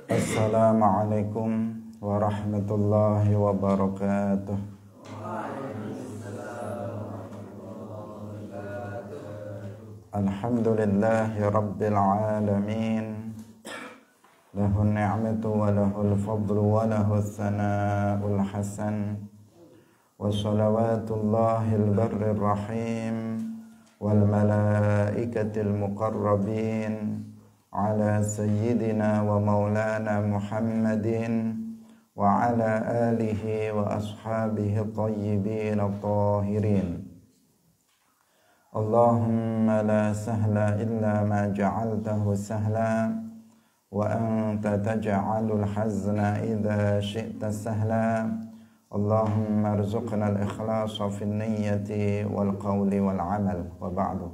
Assalamualaikum warahmatullahi wabarakatuh. Alhamdulillahi rabbil alamin. Lahun ni'matu wa lahul fadlu wa lahul thana'ul hasan. Wa salawatullahil barrir rahim wal malaikatil muqarrabin ala sayyidina wa maulana Muhammadin wa ala alihi wa ashabihi tayyibin at-tahirin. Allahumma la sahla illa ma ja'altahu sahla wa anta taj'alul hazna idza syi'ta sahla. Allahumma arzuqna al-ikhlasa fi an-niyyati wal qawli wal 'amal wa ba'du.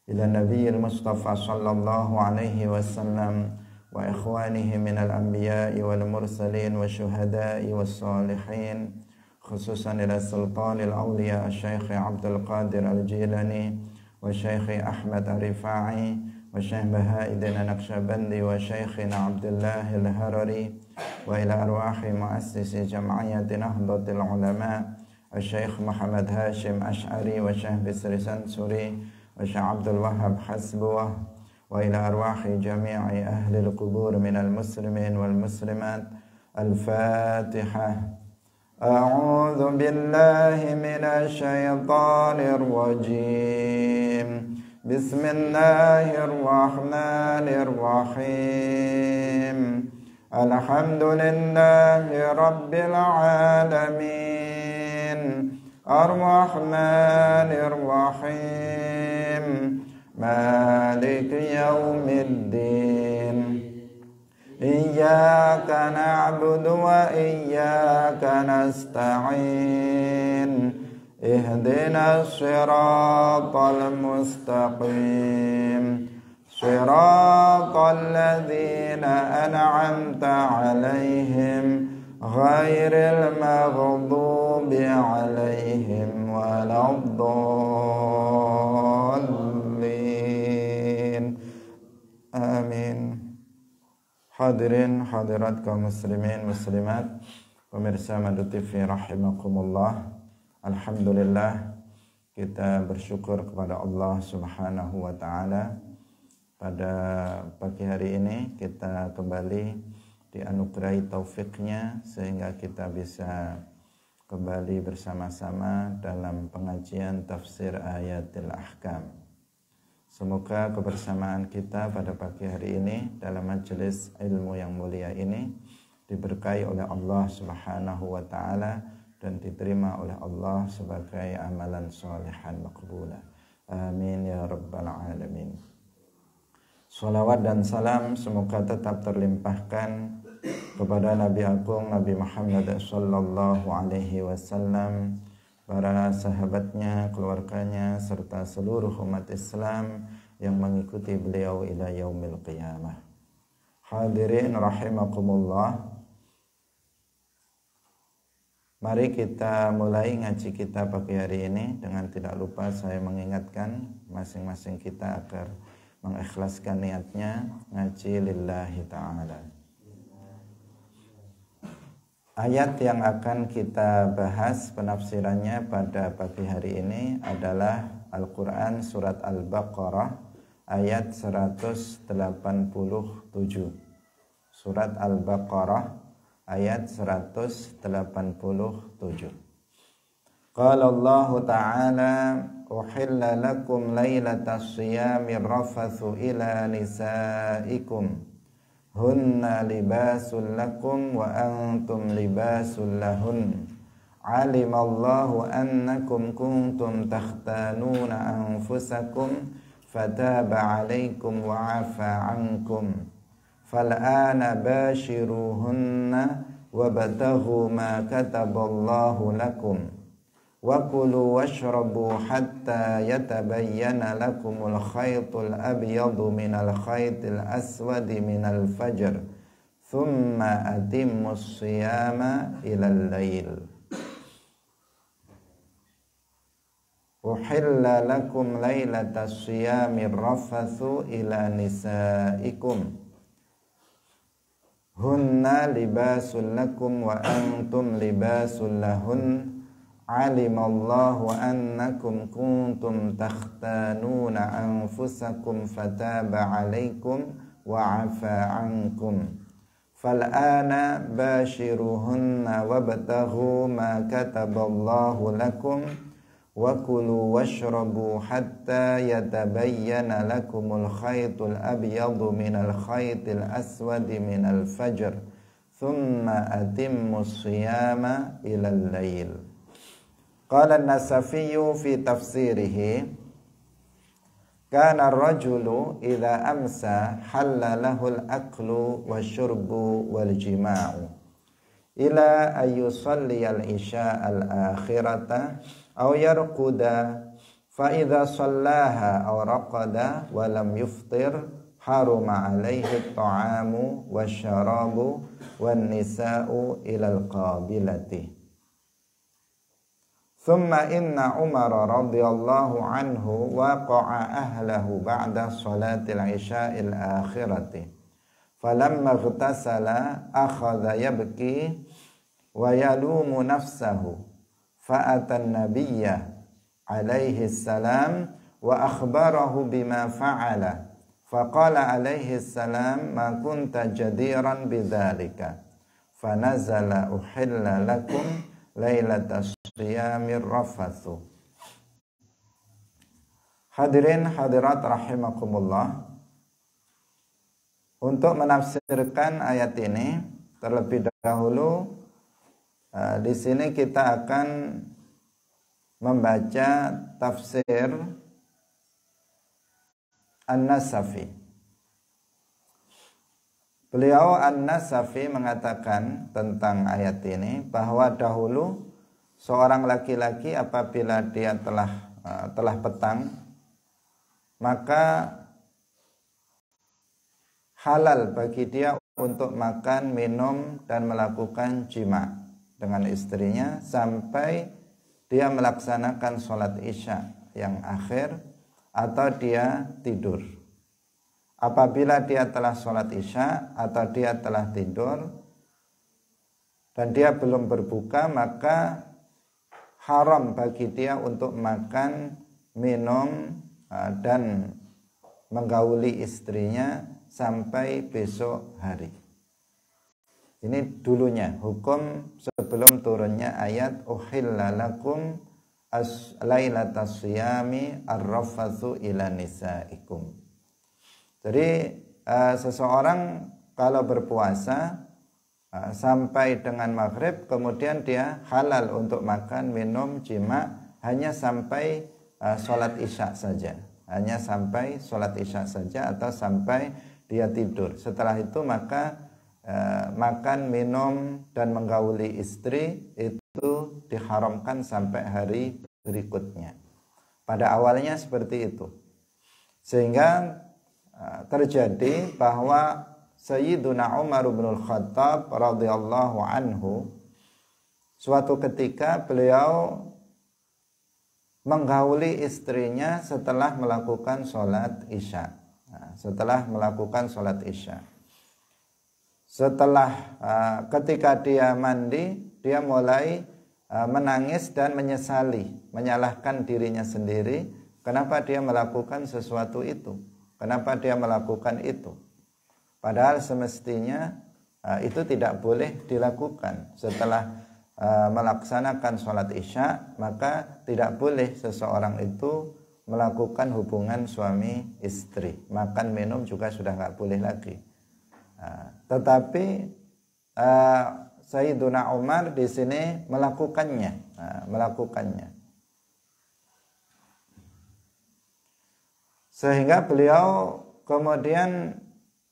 Ila nabiyil Mustafa sallallahu alaihi wasallam wa ikhwanihi minal anbiya'i wal mursalin wa syuhada'i was salihin, khususan ila sultanil awliya Syekh Abdul Qadir Al-Jilani wa Syekh Ahmad Ar-Rifa'i wa Syekh Bahauddin Naqsyabandi wa Syekhina Abdullah Al-Harari wa ila arwahi muassisi jam'iyyati Nahdlatul Ulama Syekh Muhammad Hashim Ash'ari wa Syekh Bisri Sansuri wa Syekh Abdul Wahhab Hasbuwah wa ila arwahi jami'i ahli al-qubur minal muslimin wal muslimat. Al-Fatihah. A'udzu billahi minasy syaithanir rajim. Bismillahirrahmanirrahim. Alhamdulillahi rabbil alamin. Ar-Rahmanir Rahim. Maliki yaumiddin. Iyyaka na'budu wa iyyaka nasta'in. Ihdinas siratal mustaqim. Siratal ladzina an'amta 'alaihim ghairil maghdubi 'alaihim waladdallin. Amin. Hadirin hadirat kaum muslimin muslimat, pemirsa Madu TV rahimakumullah. Alhamdulillah, kita bersyukur kepada Allah Subhanahu wa taala. Pada pagi hari ini kita kembali dianugerahi taufiknya sehingga kita bisa kembali bersama-sama dalam pengajian tafsir ayatil ahkam. Semoga kebersamaan kita pada pagi hari ini dalam majelis ilmu yang mulia ini diberkahi oleh Allah Subhanahu wa taala dan diterima oleh Allah sebagai amalan sholihan maqbulah. Amin ya rabbal alamin. Salawat dan salam semoga tetap terlimpahkan kepada Nabi Agung Nabi Muhammad sallallahu alaihi wasallam, para sahabatnya, keluarganya, serta seluruh umat Islam yang mengikuti beliau ila yaumil qiyamah. Hadirin rahimakumullah. Mari kita mulai ngaji kita pagi hari ini. Dengan tidak lupa saya mengingatkan masing-masing kita agar mengikhlaskan niatnya ngaji lillahi ta'ala. Ayat yang akan kita bahas penafsirannya pada pagi hari ini adalah Al-Quran Surat Al-Baqarah ayat 187. Surat Al-Baqarah ayat 187. Qala Allah Ta'ala: Uhilla lakum laylatas siyami rafathu ila nisaikum hunna libasul lakum wa antum libasul lahun. Alimallahu annakum kuntum takhtanuna anfusakum fataba alaikum wa afa ankum. Fal'ana bashiruhunna wabtaghu ma kataballahu lakum. Wa kulu washrabu hatta yatabayyana lakumul khaytul abyadu minal khaytil aswadi minal fajr thumma atimmus siyama ilal lail. Uhilla lakum lailatas siyamir rafathu ila nisaikum. hunna libasul lakum wa antum libasul lahun alimallahu annakum kuntum takhtanuna anfusakum fataba alaikum wa afa ankum fal'ana bashiruhunna wabtaghu ma kataballahu lakum wa kulu washrabu hatta yatabayyana lakumul khaytul abyadu minal khaytil aswadi minal fajr thumma atimmus siyama ilal lail. Qala an-Nasafiyyu fi tafsirihi kana ar-rajulu idza amsa halla lahul aklu wasyurbu wal jima'u ila ayyusalli al-isya al-akhirata aw yarquda fa idza sallaha aw raqada wa lam yuftir haruma alaihi at-ta'amu wasyarabu wan nisa'u ila al-qabilati. Thumma inna Umar radhiyallahu anhu waqa'a ahlahu ba'da salatil isya'il akhirati falamma ightasala akhadha yabki wa yalumu nafsahu fa'atan nabiyya alaihi salam wa akhbarahu bima fa'ala faqala alaihi salam ma kunta jadiran bidzalika fanazala uhilla lakum lailatas siyamir rafathu. Hadirin hadirat rahimakumullah, untuk menafsirkan ayat ini terlebih dahulu di sini kita akan membaca tafsir An-Nasafi. Beliau An-Nasafi mengatakan tentang ayat ini bahwa dahulu seorang laki-laki apabila dia telah petang, maka halal bagi dia untuk makan, minum dan melakukan jima dengan istrinya sampai dia melaksanakan sholat isya yang akhir atau dia tidur. Apabila dia telah sholat isya atau dia telah tidur dan dia belum berbuka, maka haram bagi dia untuk makan, minum dan menggauli istrinya sampai besok hari. Ini dulunya hukum sebelum turunnya ayat uhilla lakum lailatas siyami ar-rafathu ila nisaikum. Jadi seseorang kalau berpuasa sampai dengan maghrib, kemudian dia halal untuk makan, minum, jima hanya sampai sholat isya saja, hanya sampai sholat isya saja atau sampai dia tidur. Setelah itu maka makan, minum dan menggauli istri itu diharamkan sampai hari berikutnya. Pada awalnya seperti itu, sehingga terjadi bahwa Sayyiduna Umar bin Khattab radhiyallahu anhu suatu ketika beliau menggauli istrinya setelah melakukan sholat isya. Setelah melakukan sholat isya, setelah ketika dia mandi, dia mulai menangis dan menyalahkan dirinya sendiri. Kenapa dia melakukan sesuatu itu? Kenapa dia melakukan itu? Padahal semestinya itu tidak boleh dilakukan. Setelah melaksanakan sholat isya, maka tidak boleh seseorang itu melakukan hubungan suami istri. Makan minum juga sudah nggak boleh lagi. Tetapi Sayyiduna Umar di sini melakukannya. Sehingga beliau kemudian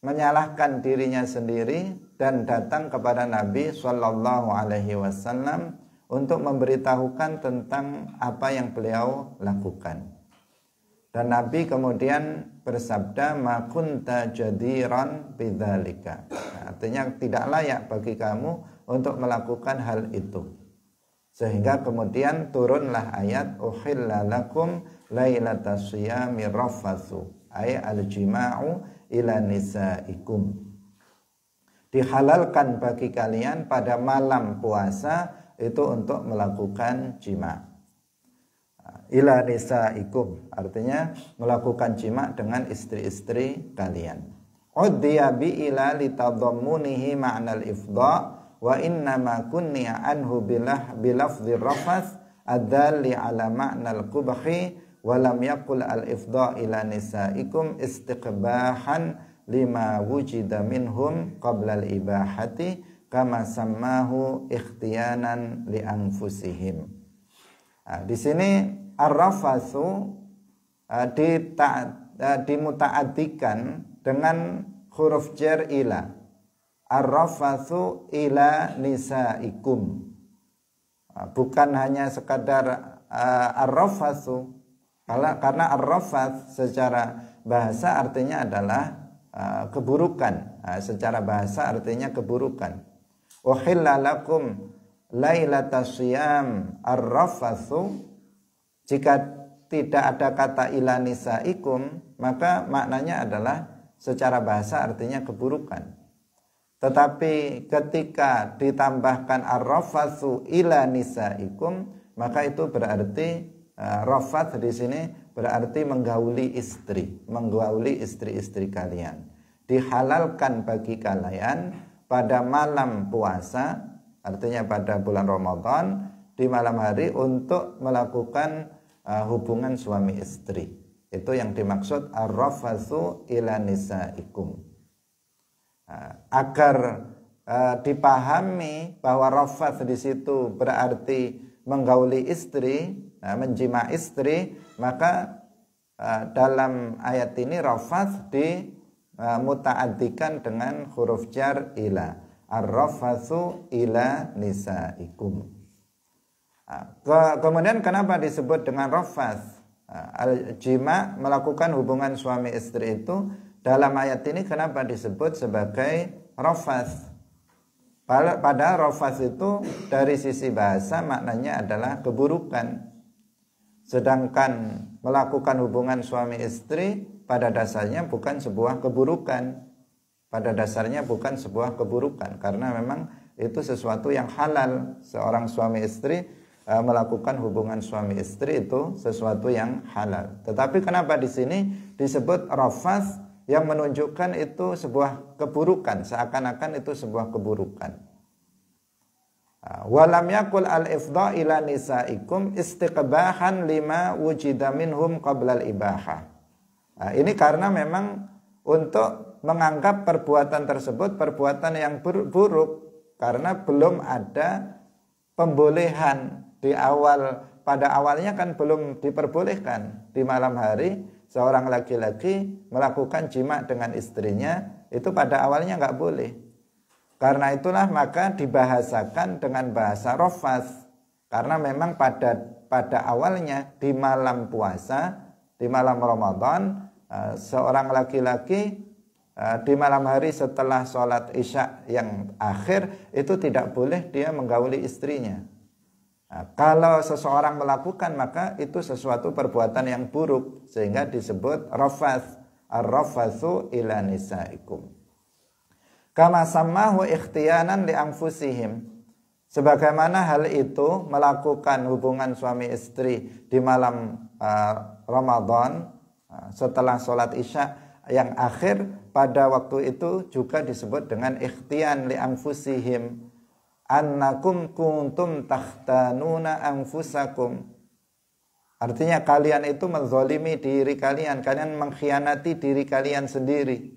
menyalahkan dirinya sendiri dan datang kepada Nabi Shallallahu Alaihi Wasallam untuk memberitahukan tentang apa yang beliau lakukan. Dan Nabi kemudian bersabda, ma kunta jadiran bidzalika. Artinya tidak layak bagi kamu untuk melakukan hal itu. Sehingga kemudian turunlah ayat uhilla lakum lailatas siyami rafathu ay al-jima'u ila nisaikum. dihalalkan bagi kalian pada malam puasa itu untuk melakukan jima. Ila nisaikum, artinya melakukan jima dengan istri-istri kalian. Uddiya bi ila litadammunihi ma'nal ifdha wa innama kunniya anhu bilafdhir rafath adalli ala ma'nal qubhi wa lam yaqul al ifdha ila nisaikum istiqbahan lima wujida minhum qabla al ibahati kama sammahu ikhtiyanan li anfusihim. Di sini ar-rafathu dimuta'addikan dengan huruf jar ila. Ar-rafathu ila nisaikum. Bukan hanya sekadar ar-rafathu, karena ar-rafath secara bahasa artinya adalah keburukan. Secara bahasa artinya keburukan. Uhilla lakum lailatas siyam ar-rafathu. Jika tidak ada kata ila nisaikum, maka maknanya adalah secara bahasa artinya keburukan. Tetapi ketika ditambahkan ar-rafathu ila nisaikum, maka itu berarti rafath di sini berarti menggauli istri-istri kalian. Dihalalkan bagi kalian pada malam puasa, artinya pada bulan Ramadan, di malam hari untuk melakukan hubungan suami istri. Itu yang dimaksud ar-rafathu ila nisaikum. Agar dipahami bahwa rafath di situ berarti menggauli istri, menjima istri, maka dalam ayat ini rafath dimuta'addikan dengan huruf jar ila. Ar-rafathu ila nisaikum. Kemudian kenapa disebut dengan rafath? Al-jima, melakukan hubungan suami istri itu dalam ayat ini kenapa disebut sebagai rafath? Pada rafath itu dari sisi bahasa maknanya adalah keburukan. Sedangkan melakukan hubungan suami istri pada dasarnya bukan sebuah keburukan. Pada dasarnya bukan sebuah keburukan, karena memang itu sesuatu yang halal. Seorang suami istri melakukan hubungan suami istri itu sesuatu yang halal. Tetapi kenapa di sini disebut rafath yang menunjukkan itu sebuah keburukan, seakan-akan itu sebuah keburukan. Walam yakul al-ifdha ila nisaikum istiqbahan lima wujida minhum qabla al-ibahah. Ini karena memang untuk menganggap perbuatan tersebut perbuatan yang buruk, karena belum ada pembolehan di awal. Pada awalnya kan belum diperbolehkan di malam hari seorang laki-laki melakukan jima dengan istrinya, itu pada awalnya nggak boleh. Karena itulah maka dibahasakan dengan bahasa rafath, karena memang pada awalnya di malam puasa, di malam Ramadan, seorang laki-laki di malam hari setelah sholat isya yang akhir itu tidak boleh dia menggauli istrinya. Kalau seseorang melakukan, maka itu sesuatu perbuatan yang buruk, sehingga disebut rafath. Ar-rafathu ila nisaikum. Kama sammahu ikhtiyanan li anfusihim. Sebagaimana hal itu melakukan hubungan suami istri di malam Ramadan setelah sholat isya yang akhir, pada waktu itu juga disebut dengan ikhtiyan li anfusihim. Annakum kuntum takhtanuna anfusakum. Artinya kalian itu menzalimi diri kalian, kalian mengkhianati diri kalian sendiri.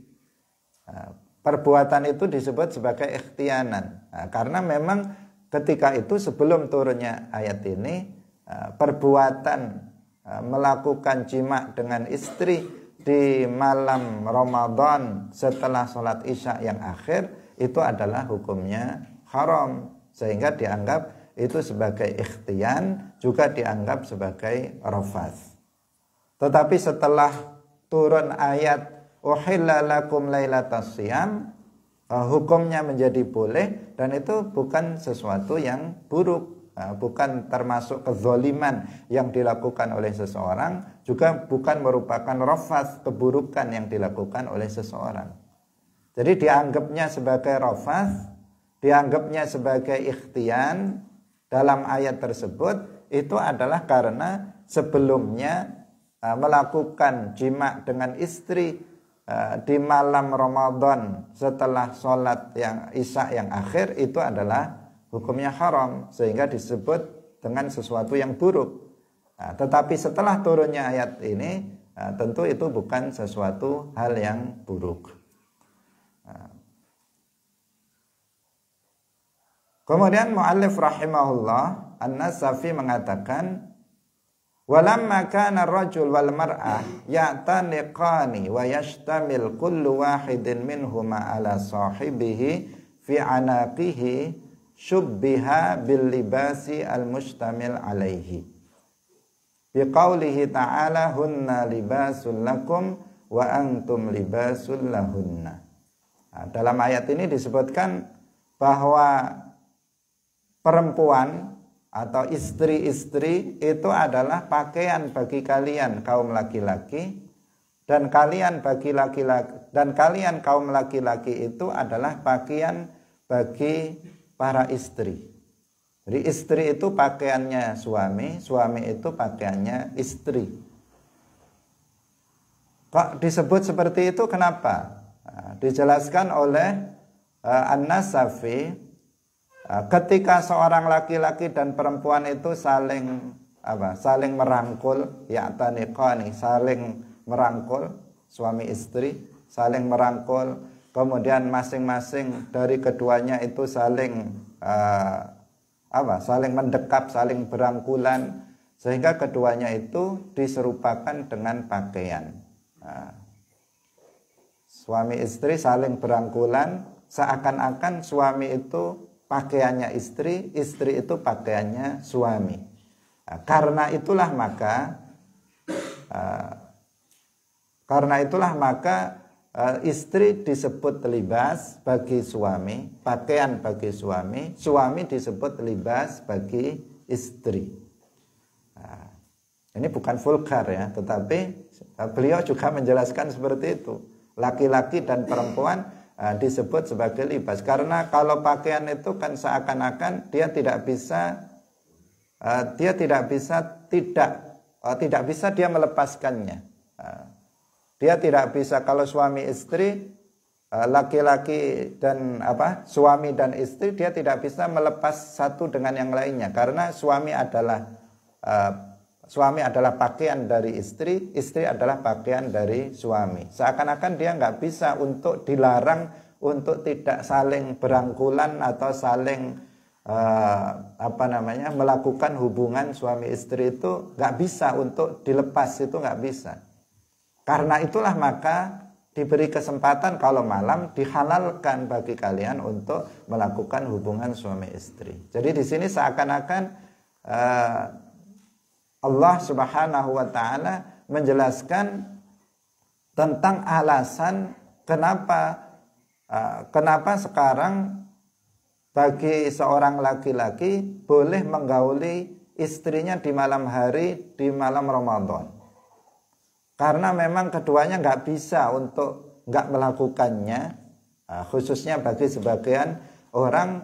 Perbuatan itu disebut sebagai ikhtianan. Karena memang ketika itu sebelum turunnya ayat ini, perbuatan melakukan jima dengan istri di malam Ramadan setelah sholat isya yang akhir itu adalah hukumnya haram, sehingga dianggap itu sebagai ikhtiyan, juga dianggap sebagai rafath. Tetapi setelah turun ayat uhilla lakum lailatas siyam, hukumnya menjadi boleh, dan itu bukan sesuatu yang buruk, bukan termasuk kezaliman yang dilakukan oleh seseorang, juga bukan merupakan rafath, keburukan yang dilakukan oleh seseorang. Jadi dianggapnya sebagai rafas, dianggapnya sebagai ikhtian dalam ayat tersebut itu adalah karena sebelumnya melakukan jima dengan istri di malam Ramadan setelah sholat yang isya yang akhir itu adalah hukumnya haram, sehingga disebut dengan sesuatu yang buruk. Tetapi setelah turunnya ayat ini tentu itu bukan sesuatu hal yang buruk. Kemudian muallif rahimahullah An-Nasafi mengatakan, walamma kana ar-rajul wal mar'ah ya'taniqani wa yashtamil kullu wahidin minhuma ala sahibihi fi anaqihi syubbiha bil libasi al-mustamil alaihi biqaulihi ta'ala hunna libasul lakum wa antum libasul lahunna. Dalam ayat ini disebutkan bahwa perempuan atau istri-istri itu adalah pakaian bagi kalian kaum laki-laki, dan kalian kaum laki-laki itu adalah pakaian bagi para istri. Jadi istri itu pakaiannya suami, suami itu pakaiannya istri. Kok disebut seperti itu, kenapa? Dijelaskan oleh An-Nasafi, ketika seorang laki-laki dan perempuan itu saling merangkul, ya'taniqani, saling merangkul, suami istri saling merangkul, kemudian masing-masing dari keduanya itu saling mendekap, saling berangkulan, sehingga keduanya itu diserupakan dengan pakaian. Suami istri saling berangkulan, seakan-akan suami itu pakaiannya istri, istri itu pakaiannya suami. Karena itulah maka istri disebut libas bagi suami, pakaian bagi suami, suami disebut libas bagi istri. Ini bukan vulgar ya, tetapi beliau juga menjelaskan seperti itu. Laki-laki dan perempuan disebut sebagai libas, karena kalau pakaian itu kan seakan-akan dia tidak bisa dia melepaskannya. Dia tidak bisa, kalau suami istri, laki-laki dan suami dan istri, dia tidak bisa melepas satu dengan yang lainnya, karena suami adalah pakaian dari istri, istri adalah pakaian dari suami. Seakan-akan dia nggak bisa untuk dilarang untuk tidak saling berangkulan atau saling melakukan hubungan suami istri, itu nggak bisa untuk dilepas, itu nggak bisa. Karena itulah maka diberi kesempatan kalau malam dihalalkan bagi kalian untuk melakukan hubungan suami istri. Jadi di sini seakan-akan Allah Subhanahu wa taala menjelaskan tentang alasan kenapa sekarang bagi seorang laki-laki boleh menggauli istrinya di malam hari, di malam Ramadan. Karena memang keduanya nggak bisa untuk nggak melakukannya, khususnya bagi sebagian orang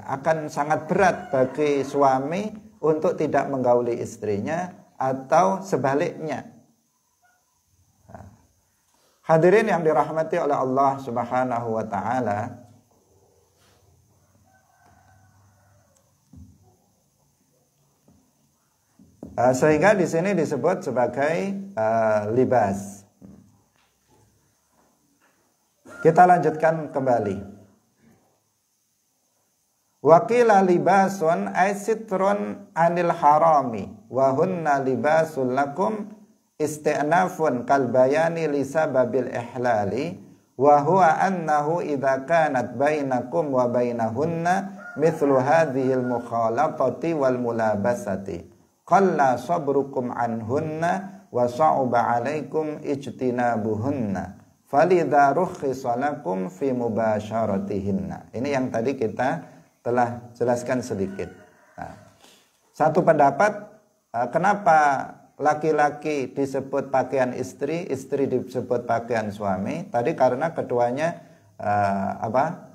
akan sangat berat bagi suami untuk tidak menggauli istrinya atau sebaliknya. Hadirin yang dirahmati oleh Allah Subhanahu wa taala, sehingga di sini disebut sebagai libas. Kita lanjutkan kembali. Waqila libasun ay sitrun anil harami wa hunna libasul lakum isti'nafun kal bayani li sababil ihlali wa huwa annahu idza kanat bainakum wa bainahunna mithlu hadhil mukhalatati wal mulabasati qalla sabrukum anhunna wa sa'uba 'alaikum ijtinabuhunna falidha rukhisa lakum fi mubasharatihinna. Ini yang tadi kita telah jelaskan sedikit. Satu pendapat, kenapa laki-laki disebut pakaian istri, istri disebut pakaian suami? Tadi karena keduanya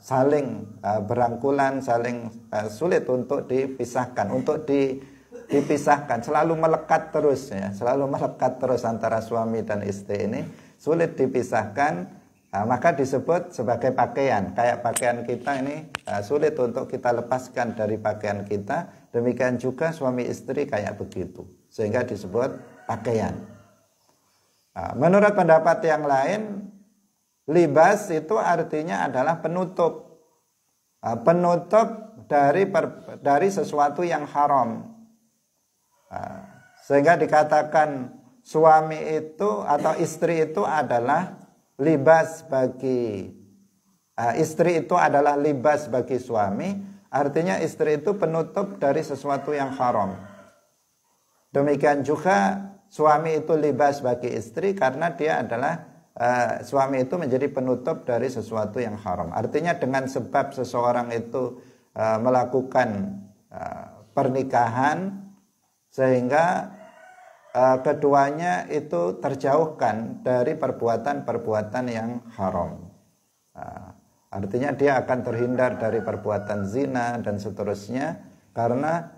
saling berangkulan, saling sulit untuk dipisahkan, dipisahkan, selalu melekat terus ya, selalu melekat terus antara suami dan istri ini, sulit dipisahkan, maka disebut sebagai pakaian. Kayak pakaian kita ini sulit untuk kita lepaskan dari pakaian kita, demikian juga suami istri kayak begitu, sehingga disebut pakaian. Menurut pendapat yang lain, libas itu artinya adalah penutup, penutup dari sesuatu yang haram. Sehingga dikatakan suami itu atau istri itu adalah libas bagi istri itu adalah libas bagi suami, artinya istri itu penutup dari sesuatu yang haram. Demikian juga suami itu libas bagi istri karena dia adalah suami itu menjadi penutup dari sesuatu yang haram. Artinya dengan sebab seseorang itu melakukan pernikahan, sehingga keduanya itu terjauhkan dari perbuatan-perbuatan yang haram. Artinya dia akan terhindar dari perbuatan zina dan seterusnya karena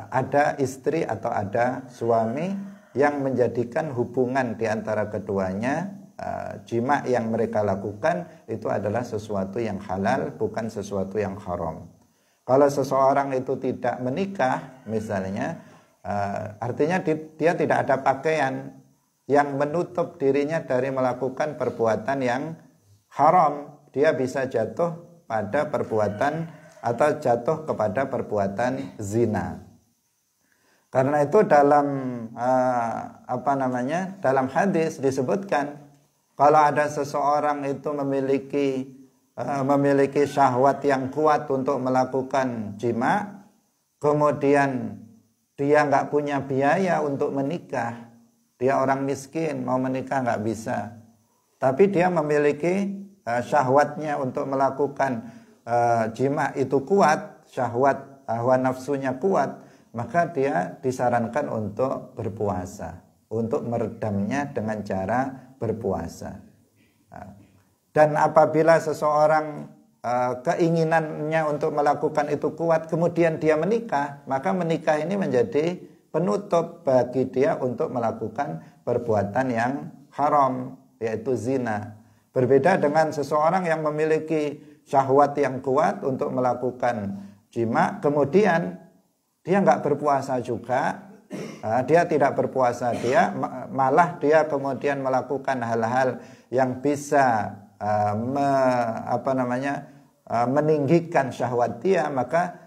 ada istri atau ada suami yang menjadikan hubungan di antara keduanya, jima yang mereka lakukan itu adalah sesuatu yang halal, bukan sesuatu yang haram. Kalau seseorang itu tidak menikah misalnya, artinya dia tidak ada pakaian yang menutup dirinya dari melakukan perbuatan yang haram. Dia bisa jatuh pada perbuatan atau jatuh kepada perbuatan zina. Karena itu dalam dalam hadis disebutkan kalau ada seseorang itu memiliki syahwat yang kuat untuk melakukan jima, kemudian dia nggak punya biaya untuk menikah, dia orang miskin, mau menikah nggak bisa, tapi dia memiliki syahwatnya untuk melakukan jima itu kuat, syahwat hawa nafsunya kuat, maka dia disarankan untuk berpuasa, untuk meredamnya dengan cara berpuasa. Dan apabila seseorang keinginannya untuk melakukan itu kuat, kemudian dia menikah, maka menikah ini menjadi penutup bagi dia untuk melakukan perbuatan yang haram, yaitu zina. Berbeda dengan seseorang yang memiliki syahwat yang kuat untuk melakukan jima, kemudian dia nggak berpuasa juga, dia tidak berpuasa, dia malah dia kemudian melakukan hal-hal yang bisa meninggikan syahwat dia, maka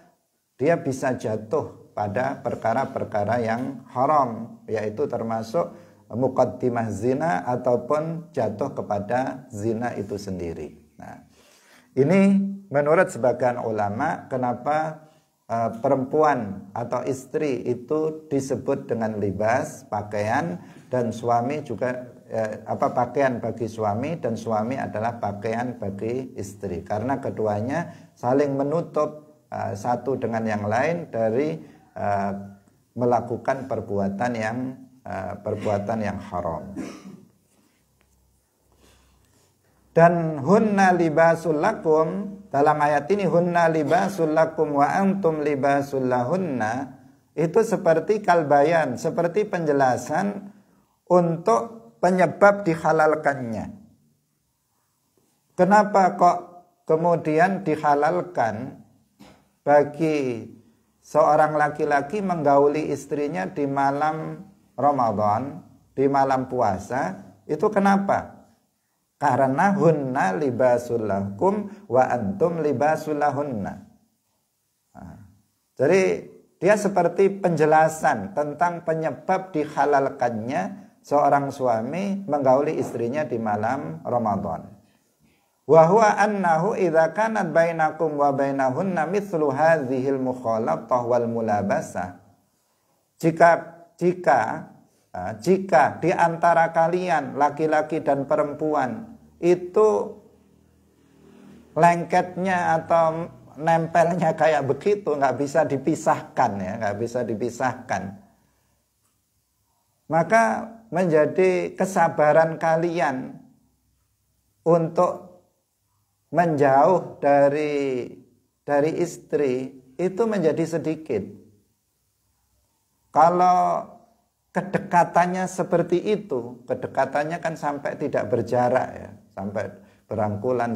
dia bisa jatuh pada perkara-perkara yang haram, yaitu termasuk muqaddimah zina ataupun jatuh kepada zina itu sendiri. Nah, ini menurut sebagian ulama kenapa perempuan atau istri itu disebut dengan libas, pakaian, dan suami juga pakaian bagi suami dan suami adalah pakaian bagi istri, karena keduanya saling menutup satu dengan yang lain dari melakukan perbuatan yang haram. Dan hunna libasul lakum, dalam ayat ini hunna libasul lakum wa antum libasul lahunna, itu seperti kalbayan, seperti penjelasan untuk penyebab dihalalkannya. Kenapa kok kemudian dihalalkan bagi seorang laki-laki menggauli istrinya di malam Ramadan, di malam puasa, itu kenapa? Karena hunna libasul lakum wa antum libasul lahunna. Jadi dia seperti penjelasan tentang penyebab dihalalkannya seorang suami menggauli istrinya di malam Ramadan. Wa huwa annahu idza kanat bainakum wa bainahunna mithlu hadhil mukhalatah wal mulabasah. Jika di antara kalian laki-laki dan perempuan itu lengketnya atau nempelnya kayak begitu, nggak bisa dipisahkan ya, nggak bisa dipisahkan, maka menjadi kesabaran kalian untuk menjauh dari istri itu menjadi sedikit. Kalau kedekatannya seperti itu, kedekatannya kan sampai tidak berjarak ya, sampai berangkulan,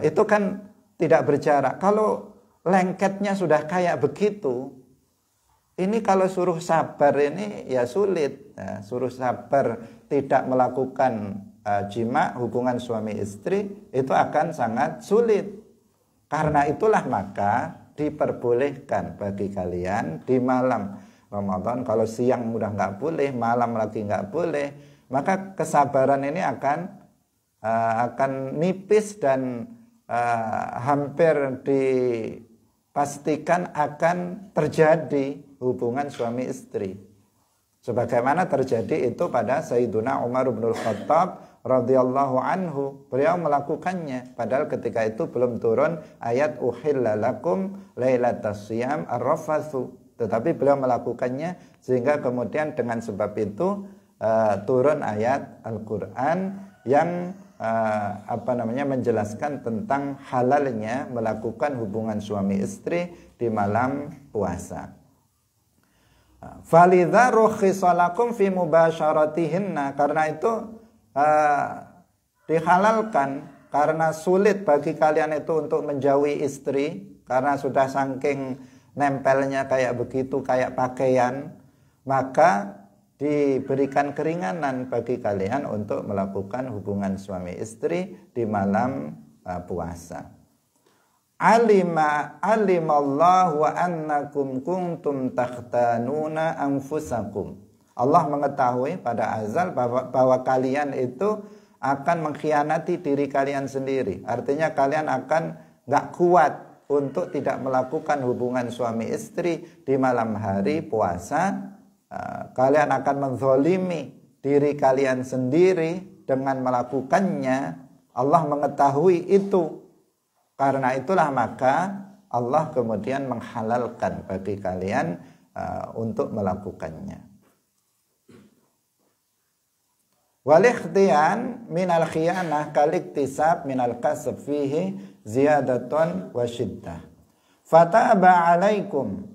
itu kan tidak berjarak. Kalau lengketnya sudah kayak begitu, ini kalau suruh sabar ini ya sulit. Ya, suruh sabar tidak melakukan jima, hubungan suami istri, itu akan sangat sulit. Karena itulah maka diperbolehkan bagi kalian di malam Ramadan, kalau siang udah nggak boleh, malam lagi nggak boleh, maka kesabaran ini akan nipis dan hampir dipastikan akan terjadi hubungan suami istri. Sebagaimana terjadi itu pada Sayyiduna Umar bin Khattab radhiyallahu anhu, beliau melakukannya padahal ketika itu belum turun ayat uhilla lakum lailatas siyam ar-rafathu, tetapi beliau melakukannya sehingga kemudian dengan sebab itu turun ayat Al-Qur'an yang menjelaskan tentang halalnya melakukan hubungan suami istri di malam puasa. Falidza rukhisa lakum fi mubasharatihinna, karena itu dihalalkan karena sulit bagi kalian itu untuk menjauhi istri karena sudah saking nempelnya kayak begitu, kayak pakaian, maka diberikan keringanan bagi kalian untuk melakukan hubungan suami istri di malam puasa. Alimallahu wa annakum kuntum takhtanuna anfusakum. Allah mengetahui pada azal bahwa kalian itu akan mengkhianati diri kalian sendiri. Artinya kalian akan gak kuat untuk tidak melakukan hubungan suami istri di malam hari puasa. Kalian akan menzolimi diri kalian sendiri dengan melakukannya. Allah mengetahui itu. Karena itulah maka Allah kemudian menghalalkan bagi kalian untuk melakukannya. Wal ikhtiyan minal khiyanah kal iktisab minal kasb fihi ziyadatun wa shiddah. Fataba alaikum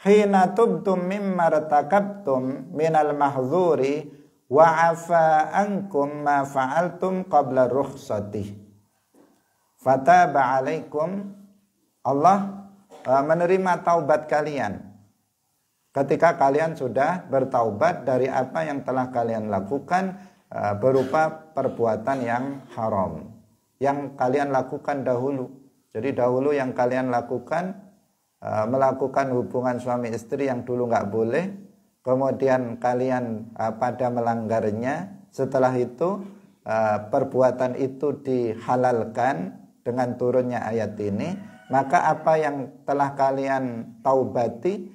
hina tubtum mimma irtakabtum minal mahdzuri wa afa ankum ma fa'altum qabla rukhsatih. Fataba alaikum, Allah menerima taubat kalian ketika kalian sudah bertaubat dari apa yang telah kalian lakukan berupa perbuatan yang haram yang kalian lakukan dahulu. Jadi dahulu yang kalian lakukan melakukan hubungan suami istri yang dulu nggak boleh, kemudian kalian pada melanggarnya. Setelah itu perbuatan itu dihalalkan dengan turunnya ayat ini, maka apa yang telah kalian taubati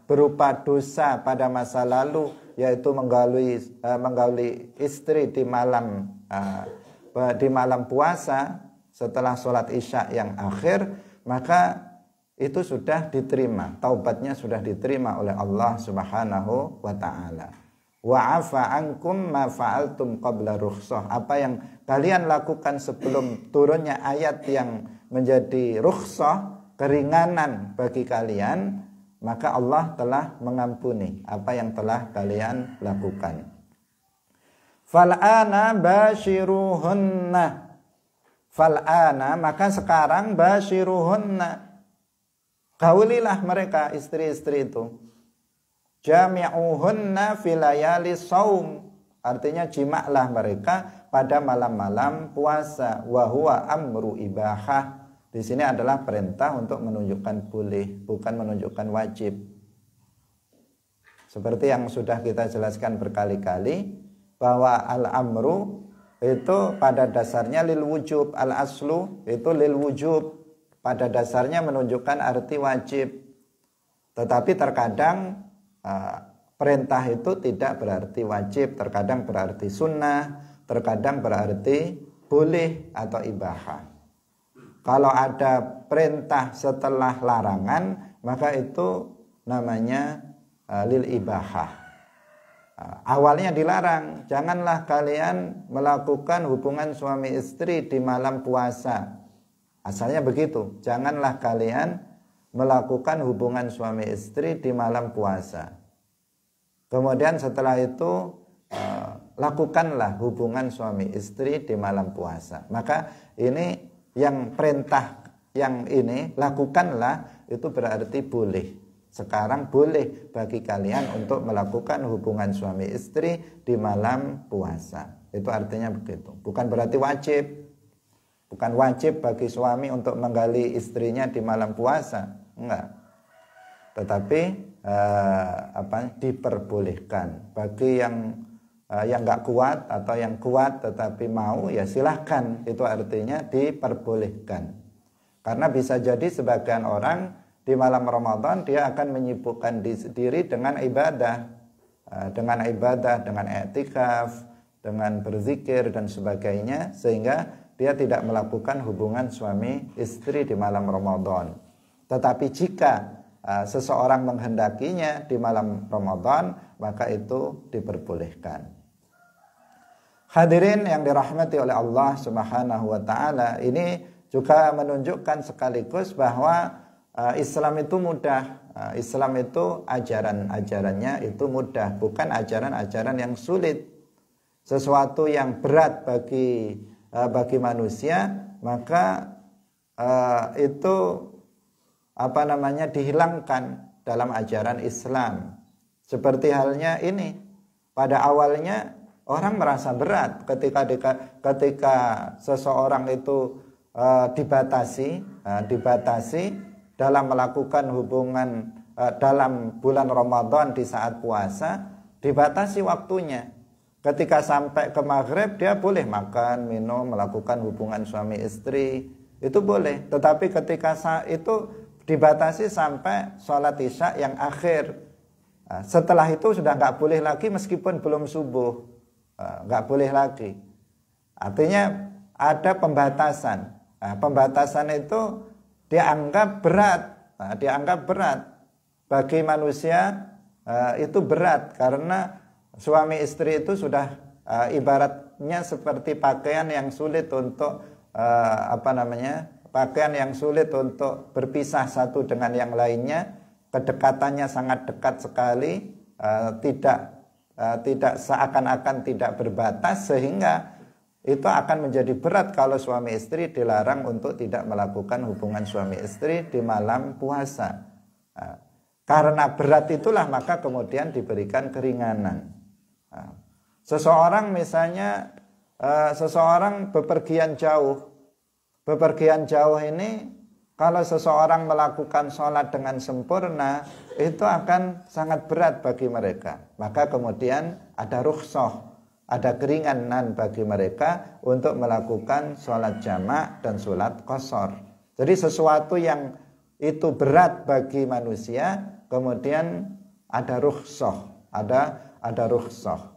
berupa dosa pada masa lalu, yaitu menggauli istri di malam puasa setelah sholat isya yang akhir, maka itu sudah diterima, taubatnya sudah diterima oleh Allah Subhanahu wa ta'ala. Wa afa ankum ma fa'altum qabla rukhsah. Apa yang kalian lakukan sebelum turunnya ayat yang menjadi rukhsah, keringanan bagi kalian, maka Allah telah mengampuni apa yang telah kalian lakukan. Fal'ana bashiruhunna. Fal'ana, maka sekarang bashiruhunna. Gaulilah mereka istri-istri itu. Jami'uhunna filayali saum, artinya jimaklah mereka pada malam-malam puasa. Wa huwa amru ibahah, di sini adalah perintah untuk menunjukkan boleh, bukan menunjukkan wajib. Seperti yang sudah kita jelaskan berkali-kali bahwa al-amru itu pada dasarnya lil wujub, al-aslu itu lil wujub, pada dasarnya menunjukkan arti wajib. Tetapi terkadang perintah itu tidak berarti wajib, terkadang berarti sunnah, terkadang berarti boleh atau ibahah. Kalau ada perintah setelah larangan, maka itu namanya lil ibahah. Awalnya dilarang, janganlah kalian melakukan hubungan suami istri di malam puasa. Asalnya begitu, janganlah kalian melakukan hubungan suami istri di malam puasa. Kemudian setelah itu lakukanlah hubungan suami istri di malam puasa. Maka ini yang perintah yang ini lakukanlah itu berarti boleh. Sekarang boleh bagi kalian untuk melakukan hubungan suami istri di malam puasa. Itu artinya begitu. Bukan berarti wajib. Bukan wajib bagi suami untuk menggali istrinya di malam puasa. Enggak. Tetapi diperbolehkan. Bagi yang enggak kuat atau yang kuat tetapi mau, ya silahkan. Itu artinya diperbolehkan. Karena bisa jadi sebagian orang di malam Ramadan dia akan menyibukkan diri dengan ibadah, dengan i'tikaf, dengan berzikir dan sebagainya, sehingga dia tidak melakukan hubungan suami istri di malam Ramadan. Tetapi jika seseorang menghendakinya di malam Ramadan, maka itu diperbolehkan. Hadirin yang dirahmati oleh Allah Subhanahu wa taala, ini juga menunjukkan sekaligus bahwa Islam itu mudah. Islam itu ajaran-ajarannya itu mudah, bukan ajaran-ajaran yang sulit. Sesuatu yang berat bagi manusia, maka itu dihilangkan dalam ajaran Islam. Seperti halnya ini, pada awalnya orang merasa berat ketika seseorang itu dibatasi dalam melakukan hubungan dalam bulan Ramadan di saat puasa, dibatasi waktunya. Ketika sampai ke maghrib dia boleh makan, minum, melakukan hubungan suami istri, itu boleh. Tetapi ketika itu dibatasi sampai sholat isya yang akhir. Setelah itu sudah nggak boleh lagi meskipun belum subuh, nggak boleh lagi. Artinya ada pembatasan. Pembatasan itu dianggap berat bagi manusia, itu berat karena suami istri itu sudah ibaratnya seperti pakaian yang sulit untuk pakaian yang sulit untuk berpisah satu dengan yang lainnya, kedekatannya sangat dekat sekali, tidak seakan-akan tidak berbatas, sehingga itu akan menjadi berat kalau suami istri dilarang untuk tidak melakukan hubungan suami istri di malam puasa. Karena berat itulah maka kemudian diberikan keringanan. Seseorang misalnya seseorang bepergian jauh ini, kalau seseorang melakukan sholat dengan sempurna itu akan sangat berat bagi mereka. Maka kemudian ada rukhsah, ada keringanan bagi mereka untuk melakukan sholat jamak dan sholat qashar. Jadi sesuatu yang itu berat bagi manusia, kemudian ada rukhsah, ada rukhsah,